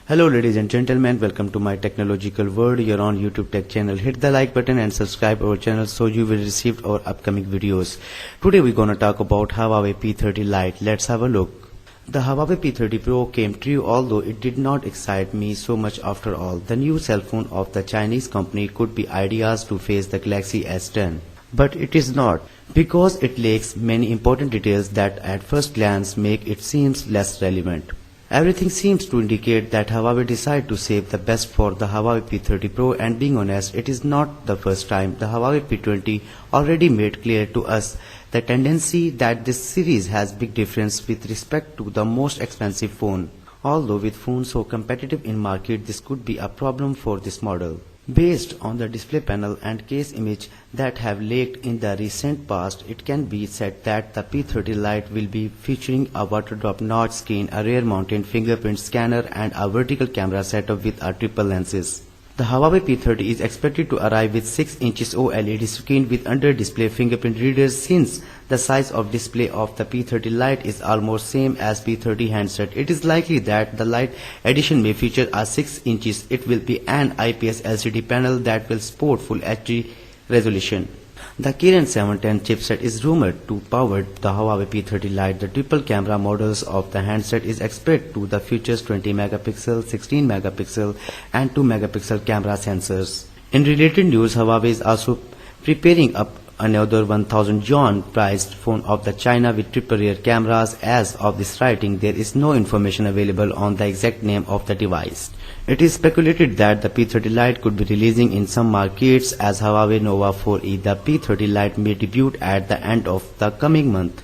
Hello ladies and gentlemen, welcome to my technological world. You're on YouTube Tech channel. Hit the like button and subscribe our channel so you will receive our upcoming videos. Today we're gonna talk about Huawei P30 Lite. Let's have a look. The Huawei P30 Pro came true, although it did not excite me so much after all. The new cell phone of the Chinese company could be ideas to face the Galaxy S10. But it is not, because it lacks many important details that at first glance make it seems less relevant. Everything seems to indicate that Huawei decided to save the best for the Huawei P30 Pro, and being honest, it is not the first time. The Huawei P20 already made clear to us the tendency that this series has big difference with respect to the most expensive phone. Although with phones so competitive in market, this could be a problem for this model. Based on the display panel and case image that have leaked in the recent past, it can be said that the P30 Lite will be featuring a water drop notch screen, a rear mounted fingerprint scanner and a vertical camera setup with a triple lenses. The Huawei P30 is expected to arrive with 6 inches OLED screen with under-display fingerprint readers. Since the size of display of the P30 Lite is almost same as P30 handset, it is likely that the Lite edition may feature a 6 inches. It will be an IPS LCD panel that will support full HD resolution. The Kirin 710 chipset is rumored to power the Huawei P30 Lite. The triple camera models of the handset is expected to the features 20 megapixel, 16 megapixel and 2 megapixel camera sensors. In related news, Huawei is also preparing up another 1000 yuan priced phone of the China with triple rear cameras. As of this writing, there is no information available on the exact name of the device. It is speculated that the P30 Lite could be releasing in some markets as Huawei Nova 4e. The P30 Lite may debut at the end of the coming month.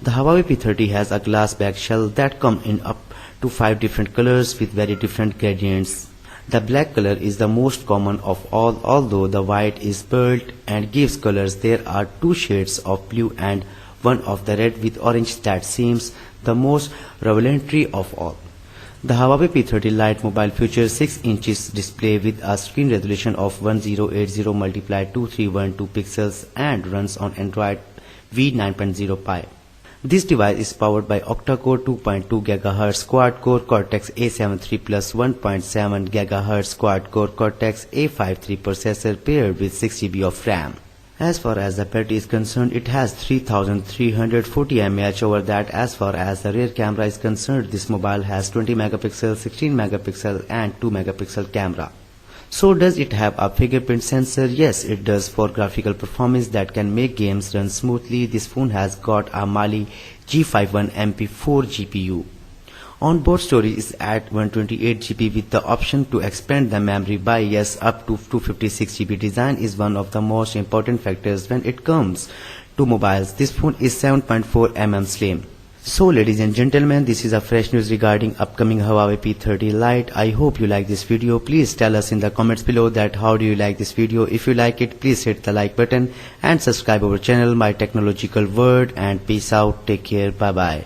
The Huawei P30 has a glass back shell that comes in up to 5 different colors with very different gradients. The black color is the most common of all, although the white is pearled and gives colors. There are 2 shades of blue and one of the red with orange that seems the most revelatory of all. The Huawei P30 Lite mobile features 6 inches display with a screen resolution of 1080 x 2312 pixels and runs on Android v9.0 Pie. This device is powered by Octa-core 2.2 GHz quad-core Cortex A73 plus 1.7 GHz quad-core Cortex A53 processor paired with 6 GB of RAM. As far as the battery is concerned, it has 3340 mAh. Over that, as far as the rear camera is concerned, this mobile has 20 megapixel, 16 megapixel and 2 megapixel camera. So does it have a fingerprint sensor? Yes, it does. For graphical performance that can make games run smoothly, this phone has got a Mali-G51 MP4 GPU. Onboard storage is at 128 GB with the option to expand the memory by up to 256 GB. Design is one of the most important factors when it comes to mobiles. This phone is 7.4 mm slim. So ladies and gentlemen, this is a fresh news regarding upcoming Huawei P30 Lite. I hope you like this video. Please tell us in the comments below that how do you like this video. If you like it, please hit the like button and subscribe our channel, My Technological World, and peace out. Take care. Bye bye.